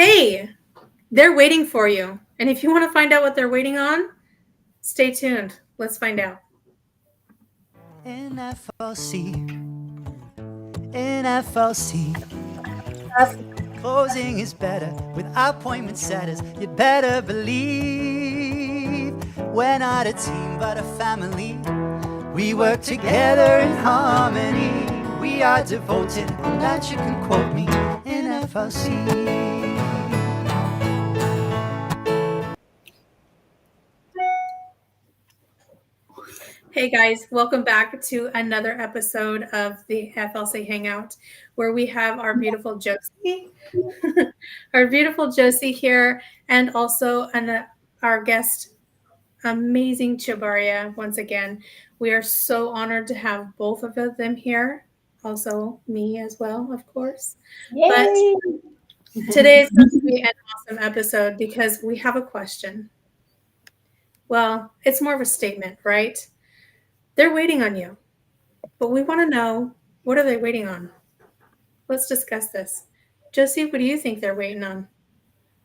Hey, they're waiting for you. And if you want to find out what they're waiting on, stay tuned. Let's find out. NFLC, NFLC. Closing is better with appointment setters. You'd better believe we're not a team but a family. We work together in harmony. We are devoted, on that you can quote me. NFLC. Hey guys, welcome back to another episode of the FLC Hangout where we have our beautiful Josie, our beautiful Josie here, and also our guest, amazing Tjibaria. Once again, we are so honored to have both of them here. Also, me as well, of course. But Yay! today is going to be an awesome episode because we have a question. Well, it's more of a statement, right? They're waiting on you, but we want to know, what are they waiting on? Let's discuss this. Josie, what do you think they're waiting on?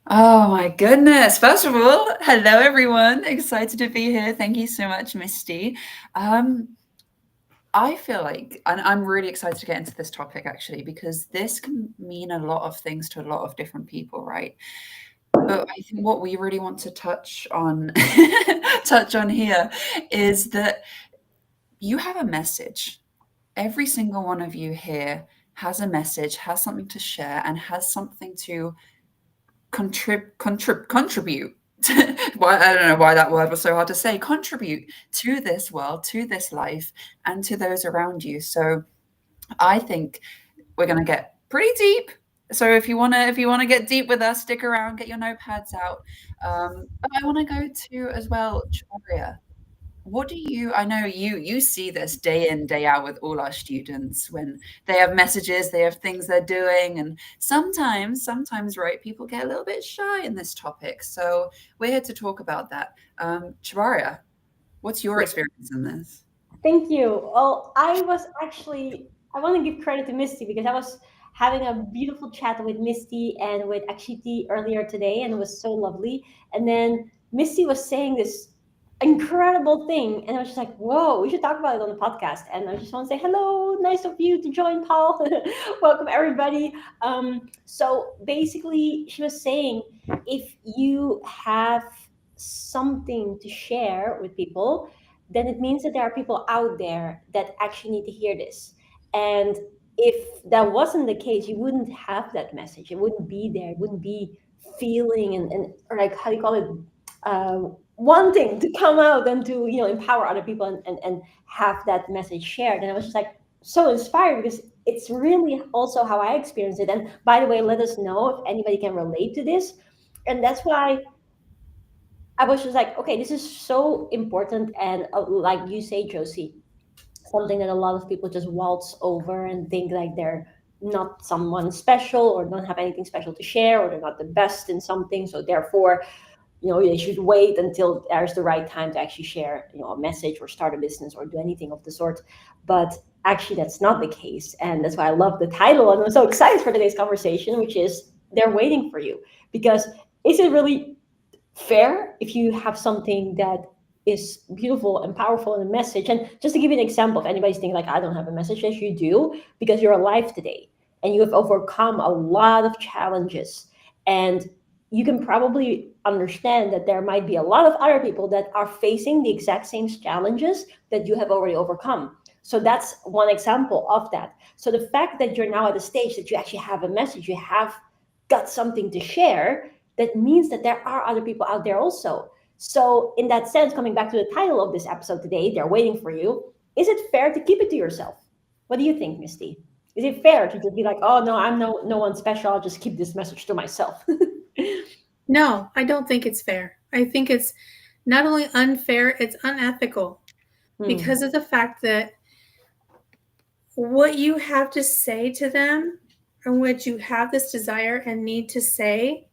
Oh my goodness. First of all, hello everyone. Excited to be here. Thank you so much, Misty. I feel like, and I'm really excited to get into this topic actually, because this can mean a lot of things to a lot of different people, right? But I think what we really want to touch on touch on here is that you have a message. Every single one of you here has a message, has something to share, and has something to contribute. Why, I don't know why that word was so hard to say. Contribute to this world, to this life, and to those around you. So I think we're going to get pretty deep. So if you wanna get deep with us, stick around, get your notepads out. But I want to go to as well, Tjibaria. What do you, I know you see this day in, day out with all our students when they have messages, they have things they're doing, and sometimes, right, people get a little bit shy in this topic. So we're here to talk about that. Tjibaria, what's your experience in this? Thank you. Well, I want to give credit to Misty because I was having a beautiful chat with Misty and with Akshiti earlier today, and it was so lovely. And then Misty was saying this incredible thing, and I was just like, whoa, we should talk about it on the podcast. And I just want to say, hello, nice of you to join, Paul. Welcome, everybody. So basically, she was saying if you have something to share with people, then it means that there are people out there that actually need to hear this. And if that wasn't the case, you wouldn't have that message. It wouldn't be there. It wouldn't be feeling and or like, how do you call it? Wanting to come out and to, empower other people and have that message shared. And I was just like so inspired because it's really also how I experienced it. And by the way, let us know if anybody can relate to this. And that's why I was just like, okay, this is so important. And like you say, Josie, something that a lot of people just waltz over and think like they're not someone special or don't have anything special to share or they're not the best in something. So therefore, they should wait until there's the right time to actually share, a message or start a business or do anything of the sort. But actually, that's not the case. And that's why I love the title. And I'm so excited for today's conversation, which is They're Waiting for You. Because is it really fair if you have something that is beautiful and powerful in a message? And just to give you an example, if anybody's thinking like, I don't have a message, yes, you do, because you're alive today and you have overcome a lot of challenges. And you can probably understand that there might be a lot of other people that are facing the exact same challenges that you have already overcome. So that's one example of that. So the fact that you're now at a stage that you actually have a message, you have got something to share, that means that there are other people out there also. So in that sense, coming back to the title of this episode today, They're Waiting for You. Is it fair to keep it to yourself? What do you think, Misty? Is it fair to just be like, oh no, I'm no one special, I'll just keep this message to myself? No, I don't think it's fair. I think it's not only unfair, it's unethical Hmm. because of the fact that what you have to say to them and what you have this desire and need to say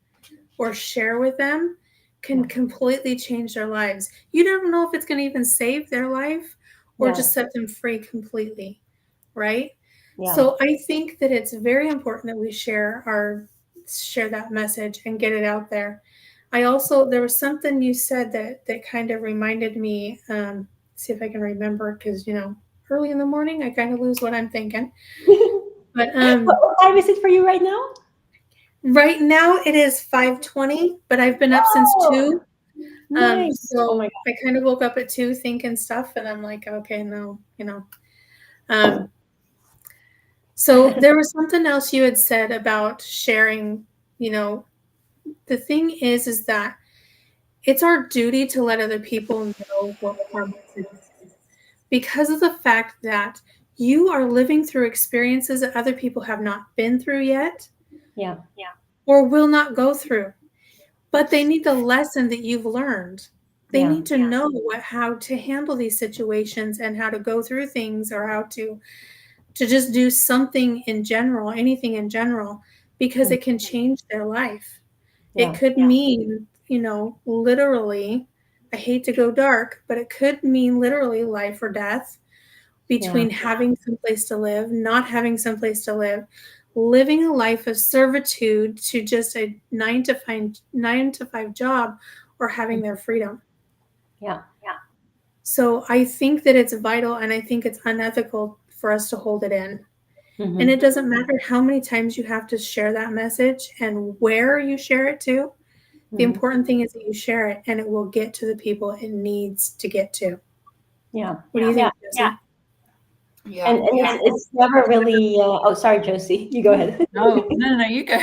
or share with them can Yeah. completely change their lives. You don't know if it's going to even save their life or Yeah. just set them free completely, right? Yeah. So I think that it's very important that we share our share that message and get it out there. There was something you said that kind of reminded me. See if I can remember, because early in the morning I kind of lose what I'm thinking. But What time is it for you right now? right now it is 5:20, but I've been up since Oh, 2. nice. Oh my So God. I kind of woke up at 2 thinking stuff, and I'm like, okay, no. Um, so there was something else you had said about sharing. You know, the thing is that it's our duty to let other people know what our message is, because of the fact that you are living through experiences that other people have not been through yet Yeah. or will not go through. But they need the lesson that you've learned. They Yeah. need to know how to handle these situations and how to go through things, or how to just do something in general, anything in general, because it can change their life. It Yeah. could mean, literally, I hate to go dark, but it could mean literally life or death, Yeah. between having someplace to live, not having someplace to live, living a life of servitude to just a 9 to 5 job, or having their freedom. Yeah. So I think that it's vital, and I think it's unethical for us to hold it in. And Hmm. it doesn't matter how many times you have to share that message and where you share it to. The Hmm. important thing is that you share it and it will get to the people it needs to get to. Yeah. What do you Yeah. think, Josie? And Yeah. it's never really. Oh, sorry, Josie. You go ahead. No, you go.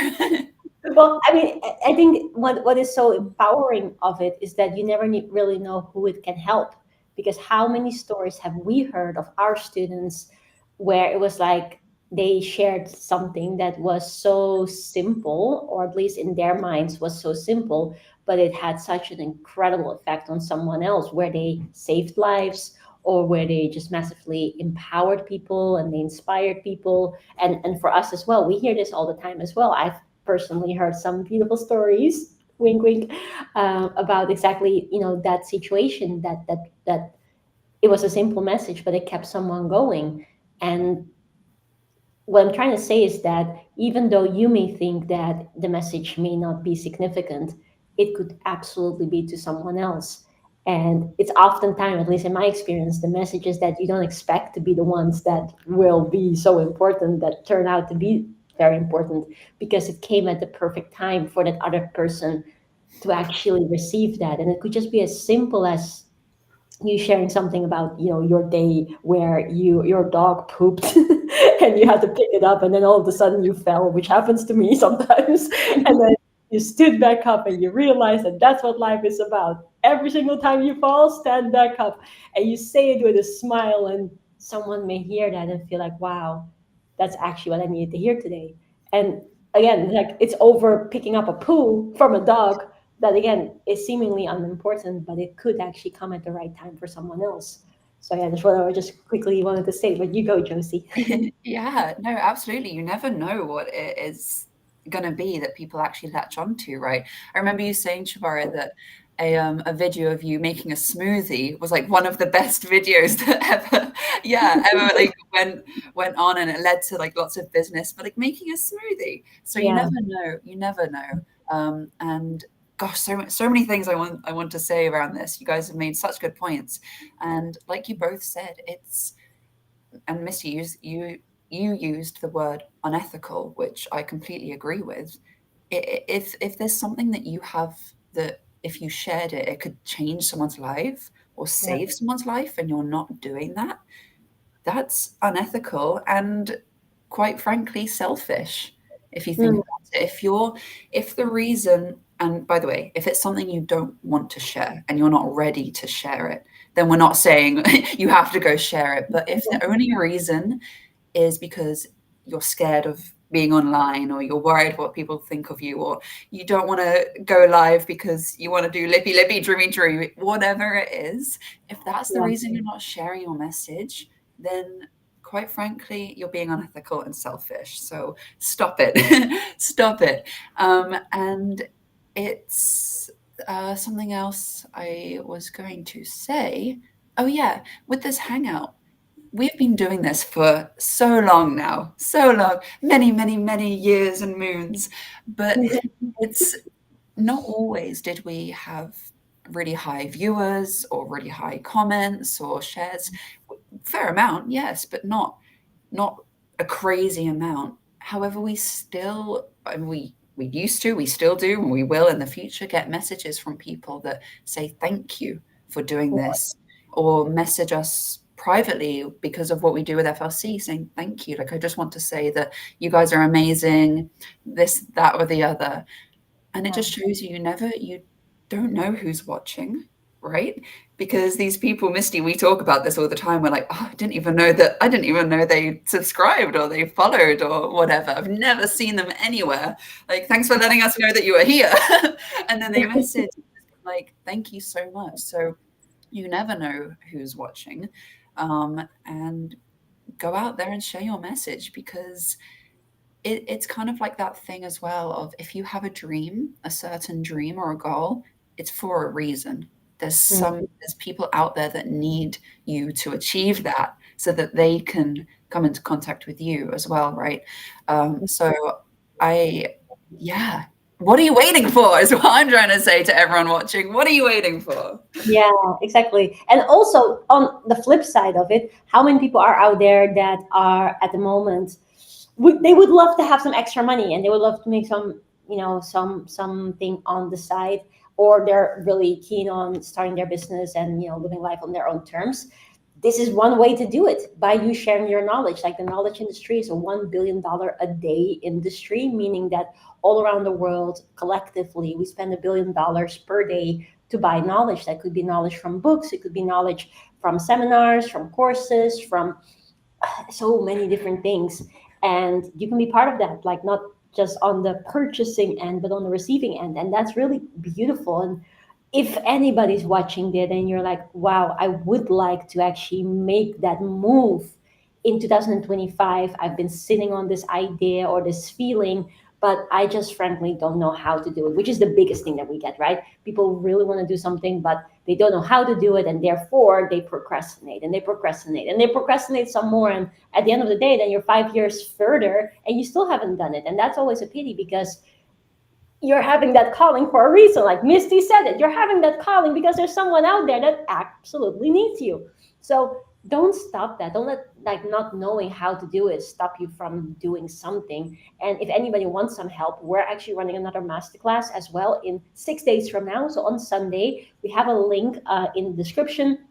Well, I mean, I think what is so empowering of it is that you never really know who it can help, because how many stories have we heard of our students where it was like they shared something that was so simple, or at least in their minds was so simple, but it had such an incredible effect on someone else, where they saved lives, or where they just massively empowered people and they inspired people. And for us as well, we hear this all the time as well. I've personally heard some beautiful stories, wink wink, about exactly that situation, that it was a simple message but it kept someone going. And what I'm trying to say is that even though you may think that the message may not be significant, it could absolutely be to someone else. And it's oftentimes, at least in my experience, the messages that you don't expect to be the ones that will be so important that turn out to be very important, because it came at the perfect time for that other person to actually receive that. And it could just be as simple as you sharing something about your day where your dog pooped and you had to pick it up, and then all of a sudden you fell, which happens to me sometimes, and then you stood back up and you realize that that's what life is about. Every single time you fall, stand back up, and you say it with a smile, and someone may hear that and feel like, wow, that's actually what I needed to hear today. And again, like, it's over picking up a poo from a dog that again is seemingly unimportant, but it could actually come at the right time for someone else. So yeah, that's what I just quickly wanted to say. But you go, Josie. Yeah, no, absolutely. You never know what it is going to be that people actually latch onto, right? I remember you saying, Tjibaria, that a video of you making a smoothie was like one of the best videos that ever, yeah, ever like went on, and it led to like lots of business, but like making a smoothie. So you Yeah. never know, you never know. And gosh, so many things I want to say around this. You guys have made such good points, and like you both said, it's and Misty, you used the word unethical, which I completely agree with. If there's something that you have that if you shared it, it could change someone's life or Yeah. save someone's life, and you're not doing that, that's unethical and quite frankly selfish. If you think Mm, about it, if the reason, and by the way, if it's something you don't want to share and you're not ready to share it, then we're not saying you have to go share it. But if the only reason is because you're scared of being online, or you're worried what people think of you, or you don't want to go live because you want to do lippy lippy dreamy dreamy, whatever it is, if that's the yeah. reason you're not sharing your message, then quite frankly, you're being unethical and selfish. So stop it. Stop it. And it's something else I was going to say. Oh, yeah, with this hangout, we've been doing this for so long now, so long, many, many, many years and moons. But it's not always did we have really high viewers or really high comments or shares. Fair amount, yes, but not a crazy amount. However, we still, and we used to, we still do, and we will in the future get messages from people that say thank you for doing this, or message us privately because of what we do with FLC, saying thank you. Like, I just want to say that you guys are amazing, this, that, or the other. And it just shows you you don't know who's watching, right? Because these people, Misty, we talk about this all the time. We're like, oh, I didn't even know they subscribed or they followed or whatever. I've never seen them anywhere. Like, thanks for letting us know that you are here. And then they message like, thank you so much. So you never know who's watching. And go out there and share your message, because it's kind of like that thing as well of, if you have a dream, a certain dream or a goal, it's for a reason. There's people out there that need you to achieve that so that they can come into contact with you as well, right? So I, yeah. What are you waiting for? Is what I'm trying to say to everyone watching. What are you waiting for? Yeah, exactly. And also on the flip side of it, how many people are out there that are at the moment, they would love to have some extra money and they would love to make some, something on the side, or they're really keen on starting their business and, living life on their own terms. This is one way to do it, by you sharing your knowledge. Like, the knowledge industry is a $1 billion a day industry, meaning that all around the world, collectively, we spend $1 billion per day to buy knowledge. That could be knowledge from books, it could be knowledge from seminars, from courses, from so many different things. And you can be part of that, like, not just on the purchasing end, but on the receiving end. And that's really beautiful. And if anybody's watching this and you're like, wow, I would like to actually make that move in 2025. I've been sitting on this idea or this feeling, but I just frankly don't know how to do it, which is the biggest thing that we get, right? People really want to do something, but they don't know how to do it. And therefore they procrastinate and they procrastinate and they procrastinate some more. And at the end of the day, then you're 5 years further and you still haven't done it. And that's always a pity, because you're having that calling for a reason. Like Misty said it, you're having that calling because there's someone out there that absolutely needs you. So don't stop that. Don't let, like, not knowing how to do it stop you from doing something. And if anybody wants some help, we're actually running another masterclass as well in 6 days from now. So on Sunday, we have a link in the description,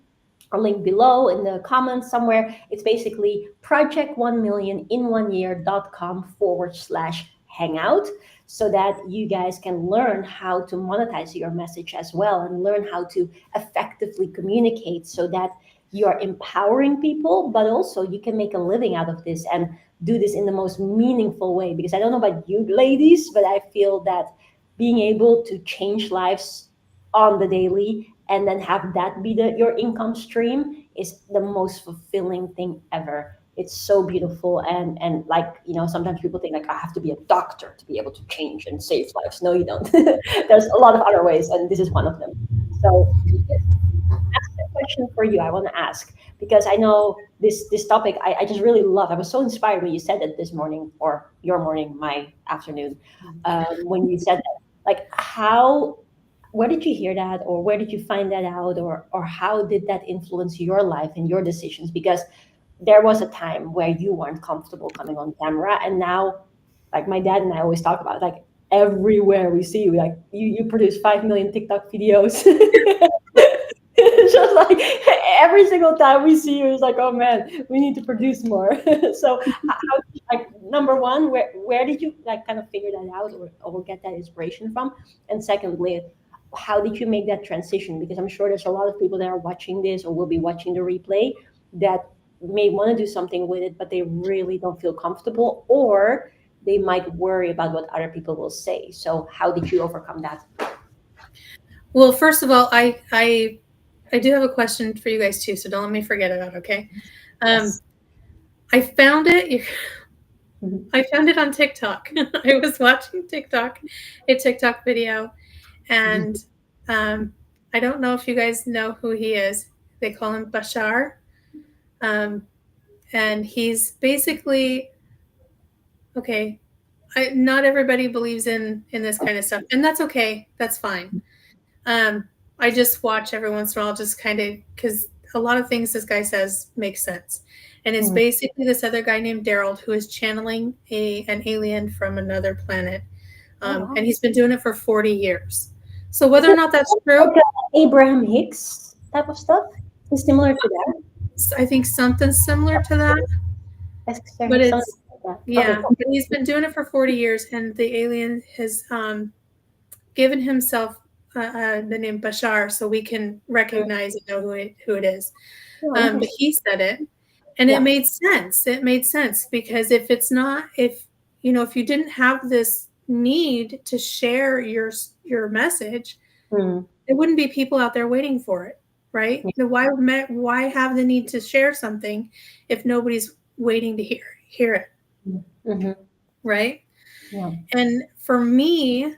a link below in the comments somewhere. It's basically project1millioninOneyear.com/hangout, so that you guys can learn how to monetize your message as well, and learn how to effectively communicate, so that you are empowering people, but also you can make a living out of this and do this in the most meaningful way. Because I don't know about you ladies, but I feel that being able to change lives on the daily and then have that be your income stream is the most fulfilling thing ever. It's so beautiful. And like, sometimes people think like, I have to be a doctor to be able to change and save lives. No, you don't. There's a lot of other ways, and this is one of them. So that's the question for you I want to ask, because I know this topic I just really love. I was so inspired when you said it this morning, or your morning, my afternoon, when you said that. Like, where did you hear that, or where did you find that out, or how did that influence your life and your decisions? Because there was a time where you weren't comfortable coming on camera, and now, like, my dad and I always talk about it, like, everywhere we see you, like, you produce 5 million TikTok videos. It's just like every single time we see you, it's like, oh man, we need to produce more. So how, like, number one, where did you, like, kind of figure that out, or get that inspiration from? And secondly, how did you make that transition? Because I'm sure there's a lot of people that are watching this or will be watching the replay that may want to do something with it, but they really don't feel comfortable, or they might worry about what other people will say. So how did you overcome that? Well, first of all, I do have a question for you guys too, so don't let me forget about it, okay? Yes. I found it. Mhm. I found it on TikTok. I was watching a TikTok video, and I don't know if you guys know who he is. They call him Bashar. and he's basically okay. Not everybody believes in this kind of stuff, and that's okay. That's fine. Um, I just watch every once in a while, just kind of because a lot of things this guy says make sense, and it's Mm. basically this other guy named Daryl who is channeling an alien from another planet, Oh, wow. and he's been doing it for 40 years. So Is whether or it not that's like true, Abraham Hicks type of stuff? Is similar to that? I think something similar to that, Esther but Hicks, something it's like that. Okay, yeah, cool. but he's been doing it for 40 years, and the alien has given himself the name Bashar, so we can Mm. recognize and know who it is. Oh, But interesting. he said it, and it Yeah. made sense. It made sense because if it's not, if you know, if you didn't have this need to share your message, Mm. there wouldn't be people out there waiting for it, right? Yeah. The why have the need to share something if nobody's waiting to hear it, Mm-hmm. right? Yeah. And for me,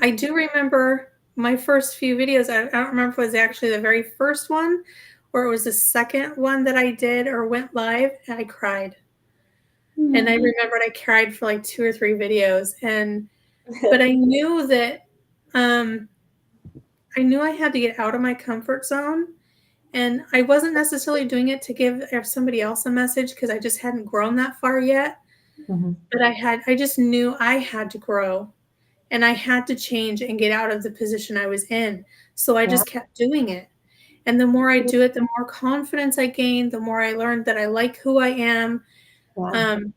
I do remember my first few videos. I don't remember if it was actually the very first one or it was the second one that I did or went live, and I cried. And I Mm. remembered I cried for like 2 or 3 videos. But I knew that um, I knew I had to get out of my comfort zone. And I wasn't necessarily doing it to give somebody else a message because I just hadn't grown that far yet. Mm-hmm. But I just knew I had to grow and I had to change and get out of the position I was in. So I Yeah. just kept doing it. And the more I do it, the more confidence I gain, the more I learned that I like who I am. Yeah. Um,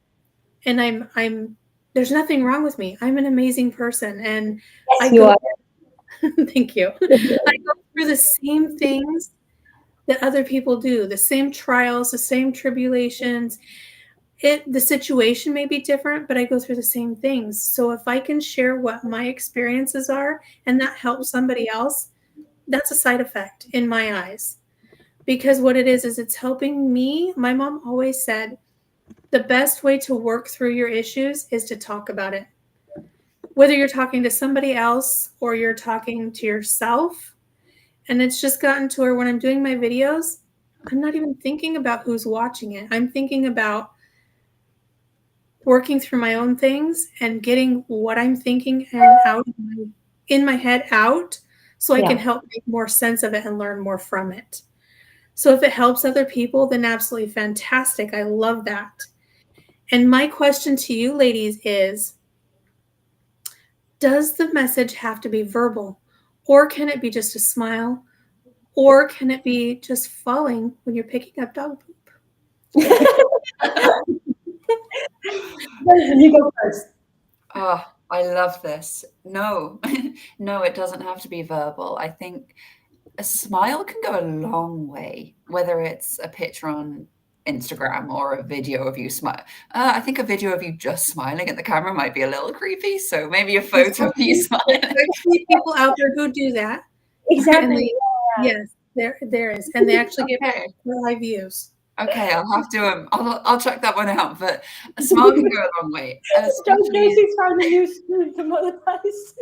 and I'm there's nothing wrong with me. I'm an amazing person and I Yes, you go are. thank you. I go through the same things that other people do, the same trials, the same tribulations. The situation may be different, but I go through the same things. So if I can share what my experiences are and that helps somebody else, that's a side effect in my eyes. Because what it is it's helping me. My mom always said the best way to work through your issues is to talk about it. Whether you're talking to somebody else or you're talking to yourself. And it's just gotten to where when I'm doing my videos, I'm not even thinking about who's watching it. I'm thinking about working through my own things and getting what I'm thinking and in my head out so I can Yeah. help make more sense of it and learn more from it. So if it helps other people, then absolutely fantastic. I love that. And my question to you ladies is, does the message have to be verbal? Or can it be just a smile? Or can it be just falling when you're picking up dog poop? You go first. Oh, I love this. No, no, it doesn't have to be verbal. I think a smile can go a long way, whether it's a picture on Instagram or a video of you smile. I think a video of you just smiling at the camera might be a little creepy, so maybe a photo of you There's smiling. actually people out there who do that, and Exactly. they Yeah. yes, there is, and they actually get Okay. high views. Okay, I'll have to I'll check that one out. But a smile can go a long way, especially Josie's found a new stream to monetize.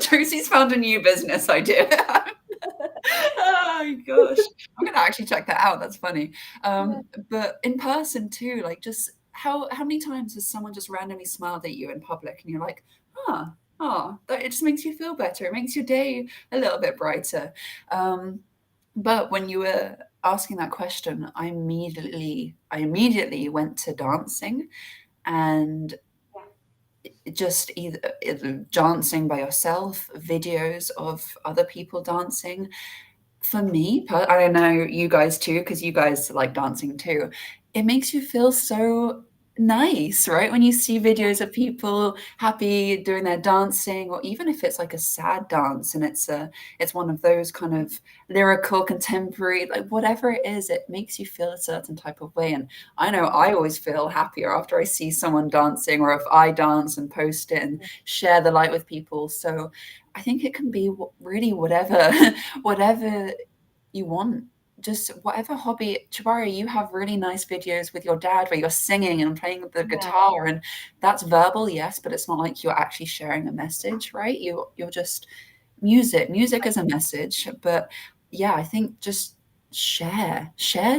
Josie's found a new business idea. Oh my gosh. I'm gonna actually check that out. That's funny. But in person too, like just how many times has someone just randomly smiled at you in public and you're like, that it just makes you feel better. It makes your day a little bit brighter. But when you were asking that question, I immediately went to dancing and just either dancing by yourself, videos of other people dancing. For me, I don't know you guys too, because you guys like dancing too. It makes you feel so nice, right? When you see videos of people happy doing their dancing, or even if it's like a sad dance and it's one of those kind of lyrical, contemporary, like whatever it is, it makes you feel a certain type of way. And I know I always feel happier after I see someone dancing, or if I dance and post it and share the light with people. So I think it can be really whatever whatever you want, just whatever hobby. Tjibaria, you have really nice videos with your dad where you're singing and playing the Yeah. guitar, and that's verbal, yes, but it's not like you're actually sharing a message, right? You're just music is a message. But yeah, I think just share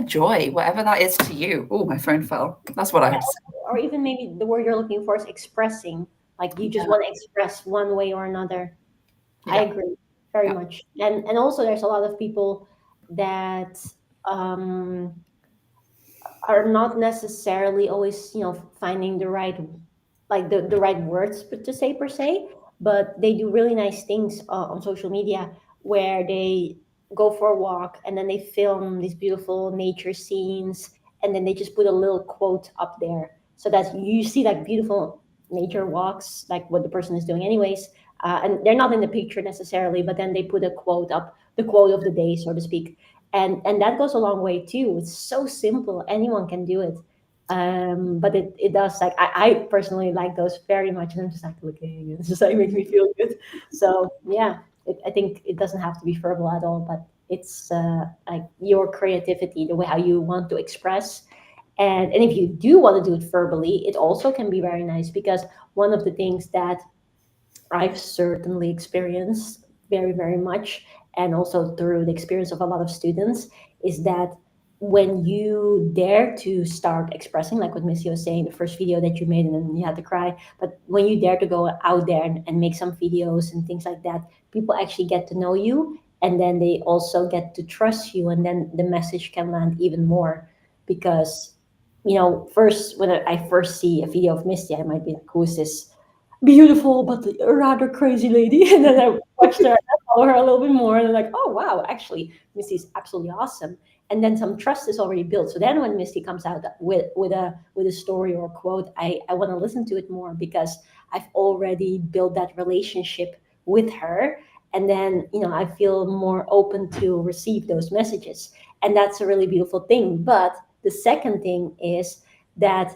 joy, whatever that is to you. Oh, my phone fell. That's what I Yeah, have to say. or even maybe the word you're looking for is expressing. Like you just Yeah, want to express one way or another. I yeah, agree very yeah. much. And also there's a lot of people that um are not necessarily always, finding the right, like the right words to say per se, but they do really nice things on social media where they go for a walk and then they film these beautiful nature scenes, and then they just put a little quote up there so that you see like beautiful nature walks, like what the person is doing anyways. And they're not in the picture necessarily, but then they put a quote up, the quote of the day, so to speak. And that goes a long way too. It's so simple, anyone can do it. But it does, like I personally like those very much, and I'm just like looking, it's just like makes me feel good. So yeah, I think it doesn't have to be verbal at all, but it's like your creativity, the way how you want to express. And if you do want to do it verbally, it also can be very nice, because one of the things that I've certainly experienced very, very much, and also through the experience of a lot of students, is that when you dare to start expressing, like what Missy was saying, the first video that you made and then you had to cry, but when you dare to go out there and make some videos and things like that, people actually get to know you, and then they also get to trust you, and then the message can land even more. Because, first, when I first see a video of Misty, I might be like, who is this beautiful but a rather crazy lady? And then I watched her, I follow her a little bit more, and I'm like, oh wow, actually Misty's absolutely awesome. And then some trust is already built. So then when Misty comes out with a story or a quote, I want to listen to it more, because I've already built that relationship with her. And then, I feel more open to receive those messages. And that's a really beautiful thing. But the second thing is that,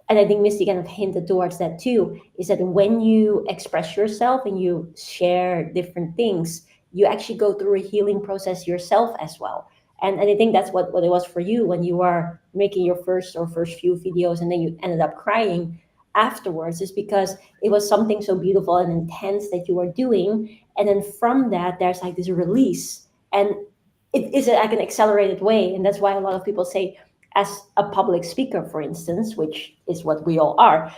and I think Misty kind of hinted towards that too, is that when you express yourself and you share different things, you actually go through a healing process yourself as well. And I think that's what it was for you when you were making your first few videos, and then you ended up crying afterwards, is because it was something so beautiful and intense that you were doing. And then from that, there's like this release. And it is like an accelerated way. And that's why a lot of people say, as a public speaker, for instance, which is what we all are,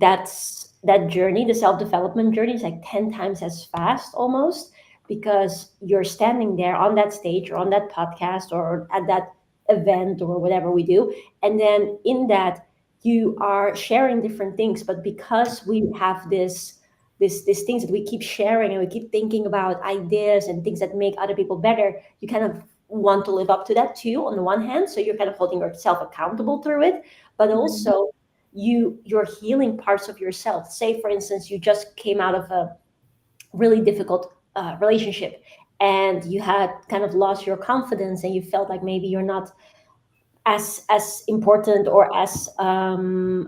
that journey, the self-development journey, is like 10 times as fast almost, because you're standing there on that stage or on that podcast or at that event or whatever we do. And then in that, you are sharing different things, but because we have these things that we keep sharing, and we keep thinking about ideas and things that make other people better, you kind of want to live up to that too, on the one hand, so you're kind of holding yourself accountable through it. But Mhm. also, you're healing parts of yourself. Say for instance, you just came out of a really difficult relationship, and you had kind of lost your confidence, and you felt like maybe you're not as important or as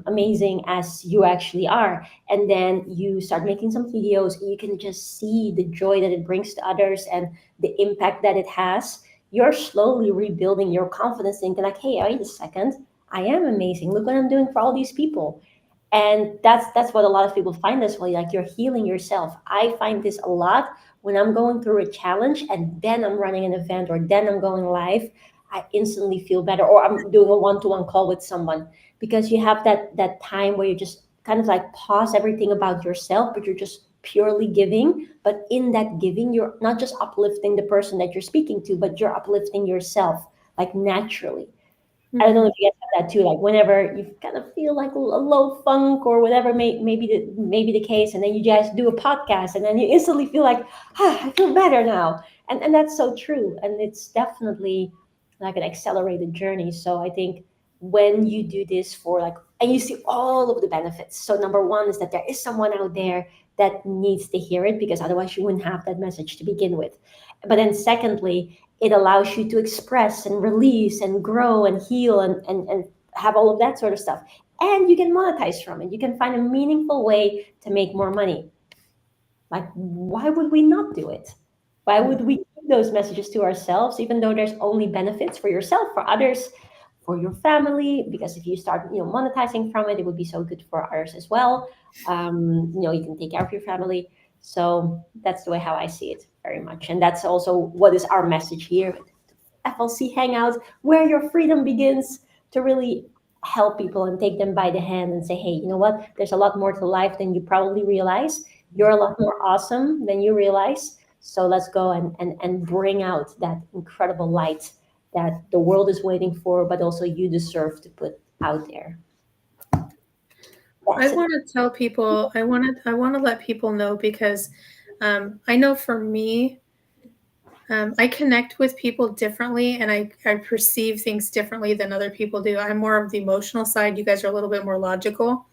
amazing as you actually are. And then you start making some videos, and you can just see the joy that it brings to others and the impact that it has. You're slowly rebuilding your confidence, thinking like, hey, wait a second, I am amazing, look what I'm doing for all these people. And that's what a lot of people find as well, like you're healing yourself. I find this a lot when I'm going through a challenge, and then I'm running an event, or then I'm going live. I instantly feel better, or I'm doing a one-to-one call with someone, because you have that time where you just kind of like pause everything about yourself, but you're just purely giving. But in that giving, you're not just uplifting the person that you're speaking to, but you're uplifting yourself, like naturally. I don't know Mhm. if you guys have that too. Like whenever you kind of feel like a low funk or whatever maybe the case, and then you guys do a podcast, and then you instantly feel like, I feel better now. And that's so true. And it's definitely like an accelerated journey. So I think when you do this for like, and you see all of the benefits. So number one is that there is someone out there that needs to hear it, because otherwise you wouldn't have that message to begin with. But then secondly, it allows you to express and release and grow and heal and have all of that sort of stuff. And you can monetize from it. You can find a meaningful way to make more money. Like, why would we not do it? Why would we keep those messages to ourselves, even though there's only benefits for yourself, for others, for your family? Because if you start, monetizing from it, it would be so good for others as well. You can take care of your family. So that's the way how I see it very much, and that's also what is our message here FLC Hangout, where your freedom begins, to really help people and take them by the hand and say, hey, you know what? There's a lot more to life than you probably realize. You're a lot more awesome than you realize. So let's go and bring out that incredible light that the world is waiting for, but also you deserve to put out there. I That's it. want to tell people, I want to let people know because I know for me, I connect with people differently and I perceive things differently than other people do. I'm more of the emotional side. You guys are a little bit more logical,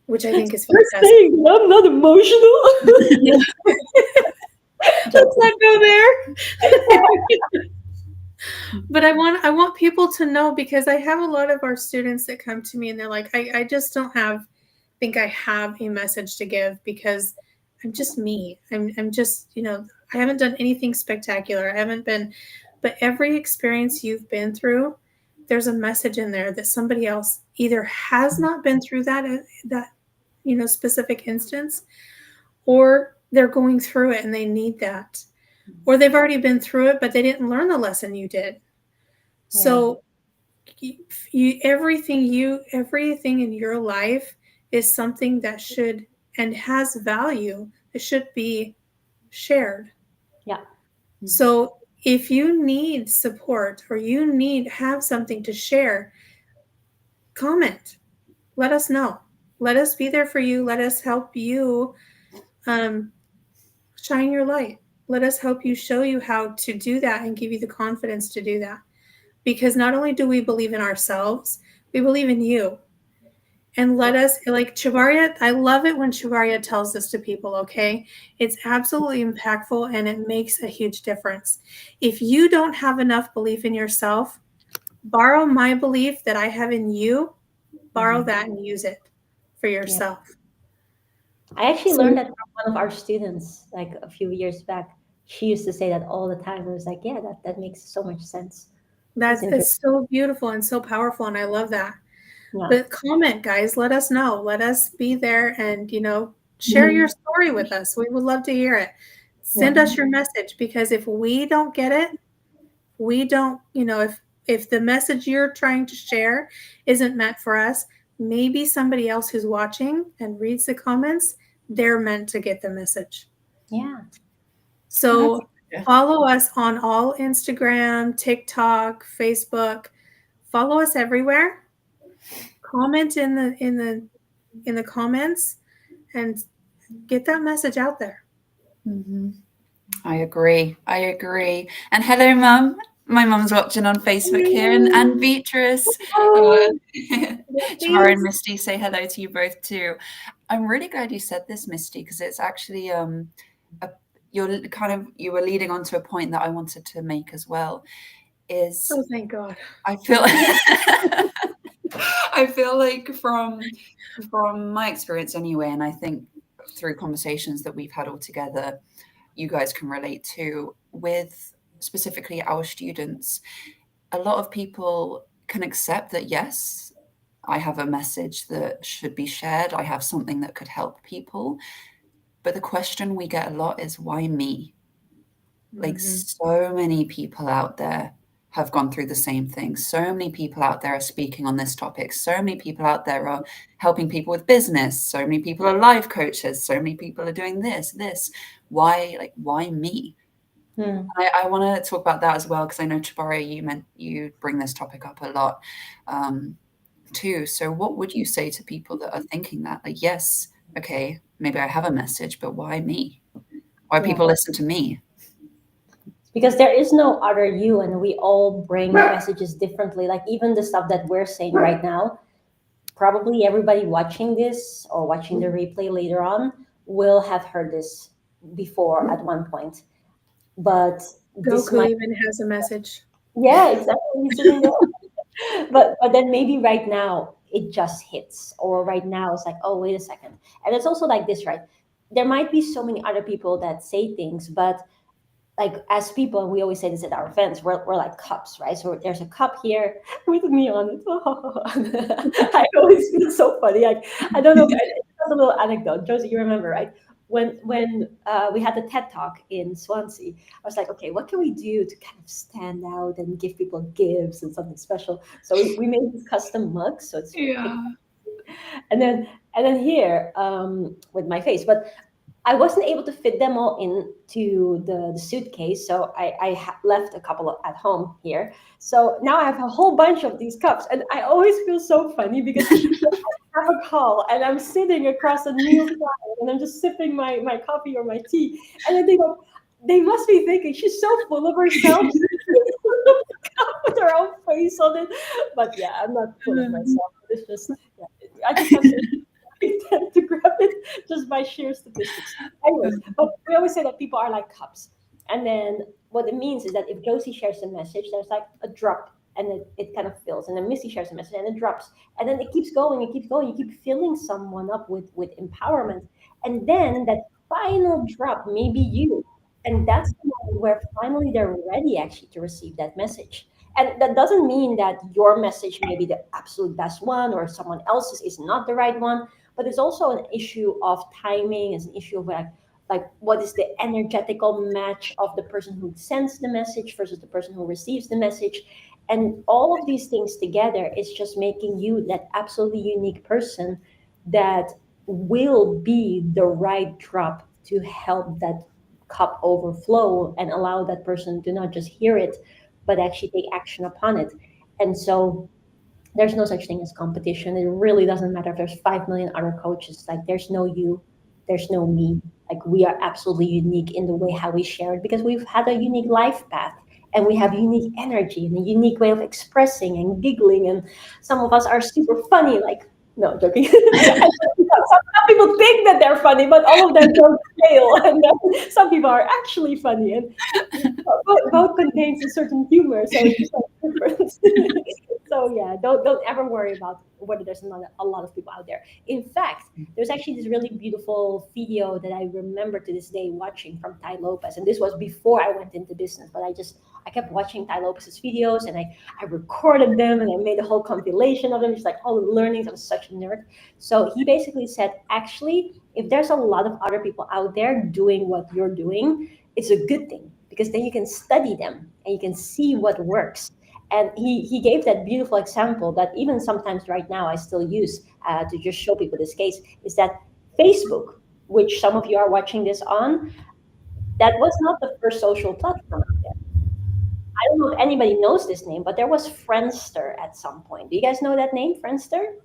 which I think is You're fantastic. saying I'm not emotional. Let's not go there. But I want people to know because I have a lot of our students that come to me and they're like, I just don't think I have a message to give because I'm just me. I'm just, I haven't done anything spectacular. I haven't been, but every experience you've been through, there's a message in there that somebody else either has not been through that specific instance, or they're going through it and they need that, or they've already been through it but they didn't learn the lesson you did. So everything in your life is something that should and has value. It should be shared. Yeah. So if you need support or you have something to share, comment. Let us know. Let us be there for you. Let us help you shine your light. Let us help you, show you how to do that and give you the confidence to do that. Because not only do we believe in ourselves, we believe in you. And let us, like Tjibaria, I love it when Tjibaria tells this to people, okay? It's absolutely impactful and it makes a huge difference. If you don't have enough belief in yourself, borrow my belief that I have in you, borrow that and use it for yourself. I actually learned that from one of our students like a few years back. She used to say that all the time. I was like, yeah, that makes so much sense. That's so beautiful and so powerful, and I love that. Yeah. But comment, guys, let us know. Let us be there and, share your story with us. We would love to hear it. Send us your message because if we don't get it, we don't, if the message you're trying to share isn't meant for us, maybe somebody else who's watching and reads the comments, they're meant to get the message. Yeah. So follow us on all Instagram, TikTok, Facebook. Follow us everywhere. Comment in the comments and get that message out there. Mm-hmm. I agree. And hello, Mum. My mum's watching on Facebook here, and Beatrice. Tjibaria and Misty, say hello to you both too. I'm really glad you said this, Misty, because it's actually you were leading on to a point that I wanted to make as well. Oh, thank God. I feel I feel like from my experience anyway, and I think through conversations that we've had all together, you guys can relate to, with specifically our students. A lot of people can accept that, yes, I have a message that should be shared. I have something that could help people. But the question we get a lot is, why me? Like, so many people out there have gone through the same thing. So many people out there are speaking on this topic. So many people out there are helping people with business. So many people are life coaches. So many people are doing this. Why me? I want to talk about that as well, because I know, Tjibaria, you bring this topic up a lot too. So what would you say to people that are thinking that, like, yes, okay, maybe I have a message, but why me? Why people listen to me? Because there is no other you, and we all bring messages differently. Like even the stuff that we're saying right now, probably everybody watching this or watching the replay later on will have heard this before at one point. But Goku even has a message. Yeah, exactly. He's sitting there. But then maybe right now it just hits, or right now it's like, oh, wait a second. And it's also like this, right? There might be so many other people that say things, but like as people, and we always say this at our events, we're like cups, right? So there's a cup here with me on it. I always feel so funny. Like I don't know. It's a little anecdote. Josie, you remember, right? when we had the TED Talk in Swansea, I was like, okay, what can we do to kind of stand out and give people gifts and something special? So we made these custom mugs, so it's Yeah. and then here with my face, but I wasn't able to fit them all into the suitcase, so I left a couple at home here. So now I have a whole bunch of these cups, and I always feel so funny because I have a call and I'm sitting across a new flat and I'm just sipping my coffee or my tea, and I think, like, they must be thinking she's so full of herself with her own face on it. But yeah, I'm not full of myself. It's just, yeah, I just have to I tend to grab it just by sheer statistics. Anyways, but we always say that people are like cups. And then what it means is that if Josie shares a message, there's like a drop and it kind of fills. And then Misty shares a message and it drops. And then it keeps going, it keeps going. You keep filling someone up with empowerment. And then that final drop may be you. And that's the moment where finally they're ready actually to receive that message. And that doesn't mean that your message may be the absolute best one or someone else's is not the right one, but it's also an issue of timing. It's an issue of like what is the energetical match of the person who sends the message versus the person who receives the message. And all of these things together is just making you that absolutely unique person that will be the right drop to help that cup overflow and allow that person to not just hear it but actually take action upon it. And so there's no such thing as competition. It really doesn't matter if there's 5 million other coaches. Like, there's no you, there's no me. Like, we are absolutely unique in the way how we share it because we've had a unique life path and we have unique energy and a unique way of expressing and giggling. And some of us are super funny, like, no, joking. Some people think that they're funny, but all of them don't fail. And then some people are actually funny, and both contains a certain humor, so it's just like different. So yeah, don't ever worry about whether there's not a lot of people out there. In fact, there's actually this really beautiful video that I remember to this day watching from Ty Lopez, and this was before I went into business. But I kept watching Ty Lopez's videos, and I recorded them, and I made a whole compilation of them, just like all the learnings. I was such a nerd. So he basically said, actually, if there's a lot of other people out there doing what you're doing, it's a good thing because then you can study them and you can see what works. And he gave that beautiful example that even sometimes right now I still use to just show people this case is that Facebook, which some of you are watching this on, that was not the first social platform out there. I don't know if anybody knows this name, but there was Friendster at some point. Do you guys know that name, Friendster?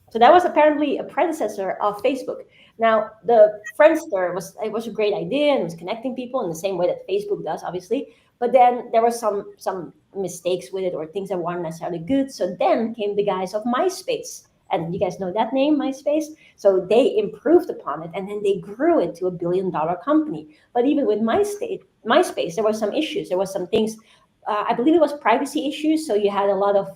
So that was apparently a predecessor of Facebook. Now, the Friendster was a great idea and was connecting people in the same way that Facebook does, obviously. But then there were some mistakes with it or things that weren't necessarily good. So then came the guys of MySpace. And you guys know that name, MySpace? So they improved upon it and then they grew it to $1 billion company. But even with MySpace, there were some issues. There was some things, I believe it was privacy issues. So you had a lot of,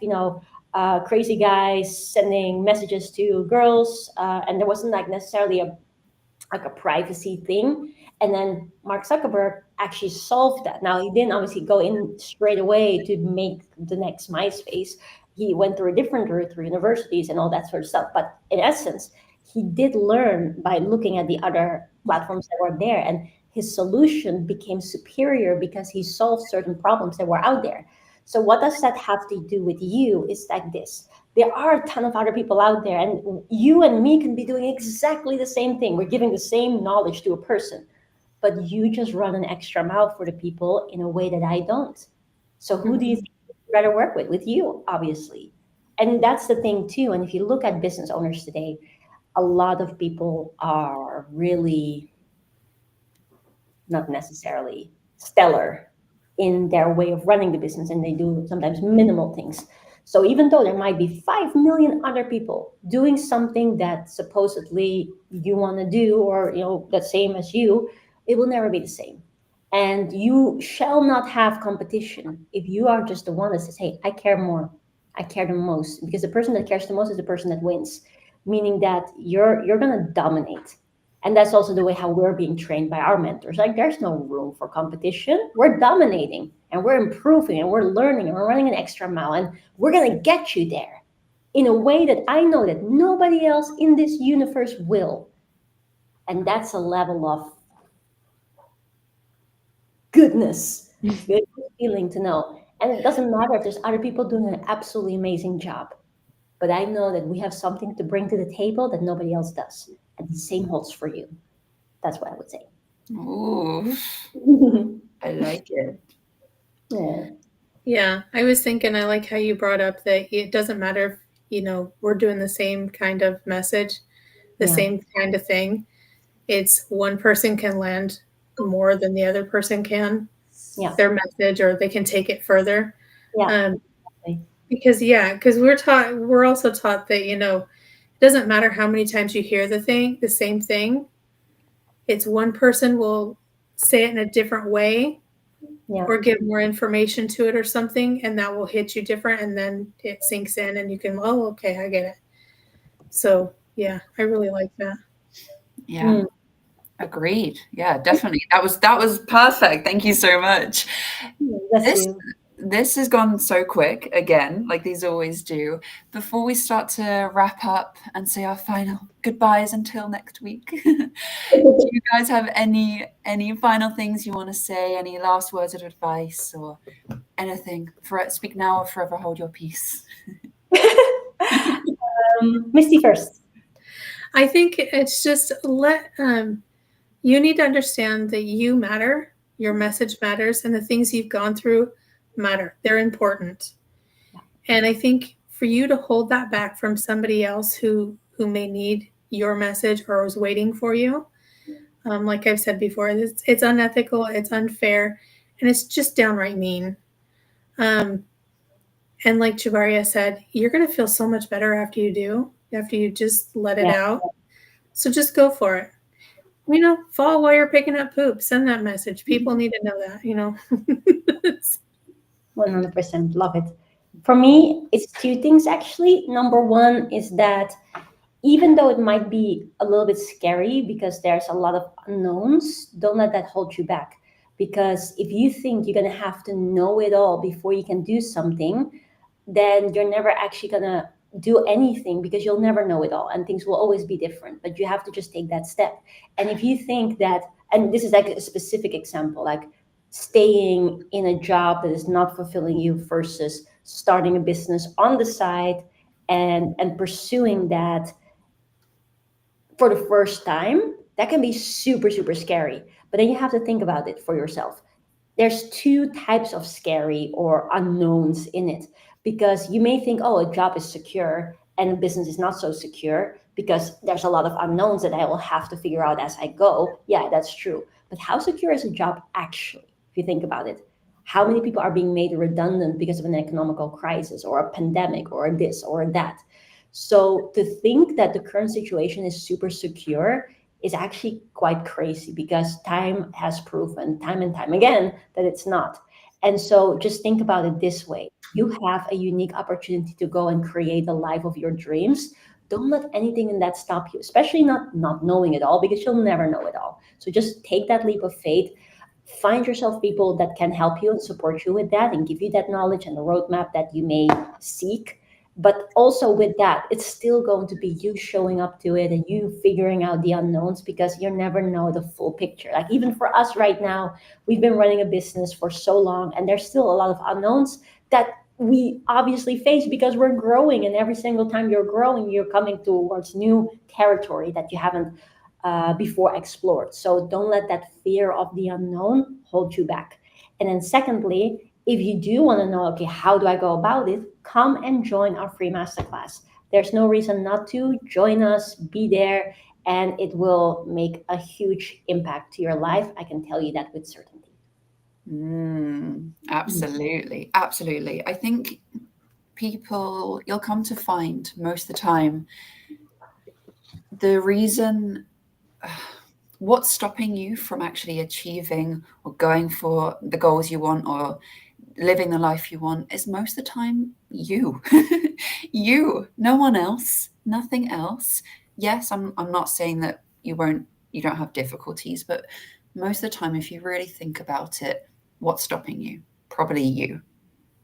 crazy guys sending messages to girls, and there wasn't like necessarily a privacy thing. And then Mark Zuckerberg actually solved that. Now, he didn't obviously go in straight away to make the next MySpace. He went through a different route through universities and all that sort of stuff. But in essence, he did learn by looking at the other platforms that were there, and his solution became superior because he solved certain problems that were out there. So what does that have to do with you? It's like this. There are a ton of other people out there, and you and me can be doing exactly the same thing. We're giving the same knowledge to a person, but you just run an extra mile for the people in a way that I don't. So who do you think you'd rather work with? With you, obviously. And that's the thing too. And if you look at business owners today, a lot of people are really not necessarily stellar in their way of running the business, and they do sometimes minimal things. So even though there might be 5 million other people doing something that supposedly you want to do, or the same as you, it will never be the same. And you shall not have competition if you are just the one that says, hey, I care more, I care the most, because the person that cares the most is the person that wins, meaning that you're going to dominate. And that's also the way how we're being trained by our mentors. Like, there's no room for competition. We're dominating and we're improving and we're learning and we're running an extra mile, and we're going to get you there in a way that I know that nobody else in this universe will. And that's a level of goodness, good feeling to know. And it doesn't matter if there's other people doing an absolutely amazing job, but I know that we have something to bring to the table that nobody else does. And the same holds for you. That's what I would say. Ooh, I like it. Yeah. Yeah, I was thinking, I like how you brought up that it doesn't matter if, we're doing the same kind of message, the Yeah. same kind of thing. It's one person can land more than the other person can, Yeah. their message, or they can take it further. Yeah. Um, Exactly. because we're also taught that, it doesn't matter how many times you hear the same thing. It's one person will say it in a different way Yeah. or give more information to it or something, and that will hit you different, and then it sinks in and you can, oh, okay, I get it. So yeah, I really like that. Yeah. Mm. Agreed. Yeah, definitely. That was perfect. Thank you so much. Bless This you. this has gone so quick again, like these always do. Before we start to wrap up and say our final goodbyes until next week, do you guys have any final things you want to say? Any last words of advice or anything? For speak now or forever hold your peace. Misty first. I think it's just you need to understand that you matter, your message matters, and the things you've gone through matter. They're important. And I think for you to hold that back from somebody else who may need your message or is waiting for you, like I've said before, it's unethical, it's unfair, and it's just downright mean. Um, and like Tjibaria said, you're going to feel so much better after you just let it Yeah. out. So just go for it. Fall while you're picking up poop. Send that message. People need to know that. 100% love it. For me, it's two things actually. Number one is that even though it might be a little bit scary because there's a lot of unknowns, don't let that hold you back. Because if you think you're going to have to know it all before you can do something, then you're never actually going to do anything because you'll never know it all and things will always be different. But you have to just take that step. And if you think that, and this is like a specific example, like staying in a job that is not fulfilling you versus starting a business on the side and pursuing that for the first time, that can be super, super scary. But then you have to think about it for yourself. There's two types of scary or unknowns in it because you may think, oh, a job is secure and a business is not so secure because there's a lot of unknowns that I will have to figure out as I go. Yeah, that's true. But how secure is a job actually, if you think about it? How many people are being made redundant because of an economical crisis or a pandemic or this or that? So to think that the current situation is super secure is actually quite crazy because time has proven time and time again that it's not. And so just think about it this way. You have a unique opportunity to go and create the life of your dreams. Don't let anything in that stop you, especially not knowing it all because you'll never know it all. So just take that leap of faith. Find yourself people that can help you and support you with that and give you that knowledge and the roadmap that you may seek. But also with that, it's still going to be you showing up to it and you figuring out the unknowns because you never know the full picture. Like even for us right now, we've been running a business for so long and there's still a lot of unknowns that we obviously face because we're growing, and every single time you're growing you're coming towards new territory that you haven't before explored. So don't let that fear of the unknown hold you back. And then secondly, if you do want to know, okay, how do I go about it? Come and join our free masterclass. There's no reason not to. Join us, be there, and it will make a huge impact to your life. I can tell you that with certainty. Absolutely. Absolutely. I think you'll come to find most of the time the reason what's stopping you from actually achieving or going for the goals you want or living the life you want is most of the time you. You, no one else, nothing else. Yes, I'm not saying that you don't have difficulties, but most of the time if you really think about it, what's stopping you? Probably you.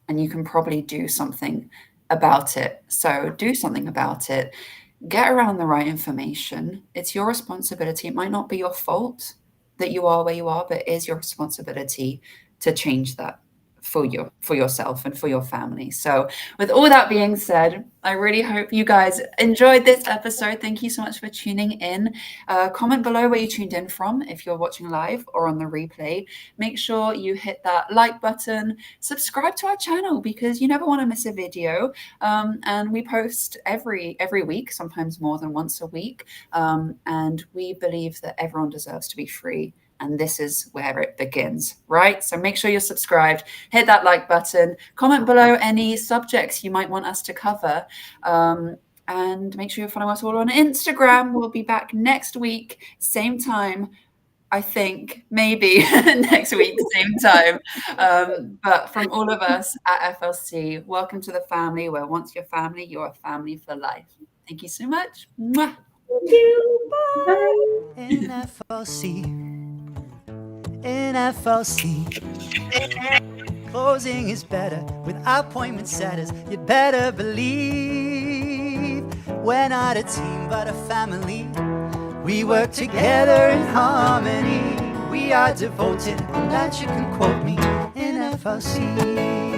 And you can probably do something about it. So do something about it. get around the right information. It's your responsibility. It might not be your fault that you are where you are, but it is your responsibility to change that for yourself and for your family. So with all that being said, I really hope you guys enjoyed this episode. Thank you so much for tuning in. Comment below where you tuned in from, if you're watching live or on the replay. Make sure you hit that like button, subscribe to our channel, because you never want to miss a video. And we post every week, sometimes more than once a week. And we believe that everyone deserves to be free. And this is where it begins, right? So make sure you're subscribed, hit that like button, comment below any subjects you might want us to cover. And make sure you follow us all on Instagram. We'll be back next week, same time. I think maybe next week, same time. But from all of us at FLC, welcome to the family, where once you're family, you're a family for life. Thank you so much. Mwah. Thank you. Bye. In FLC, in FLC. Closing is better with appointment setters. You'd better believe we're not a team but a family. We work together in harmony. We are devoted, on that you can quote me, in FLC.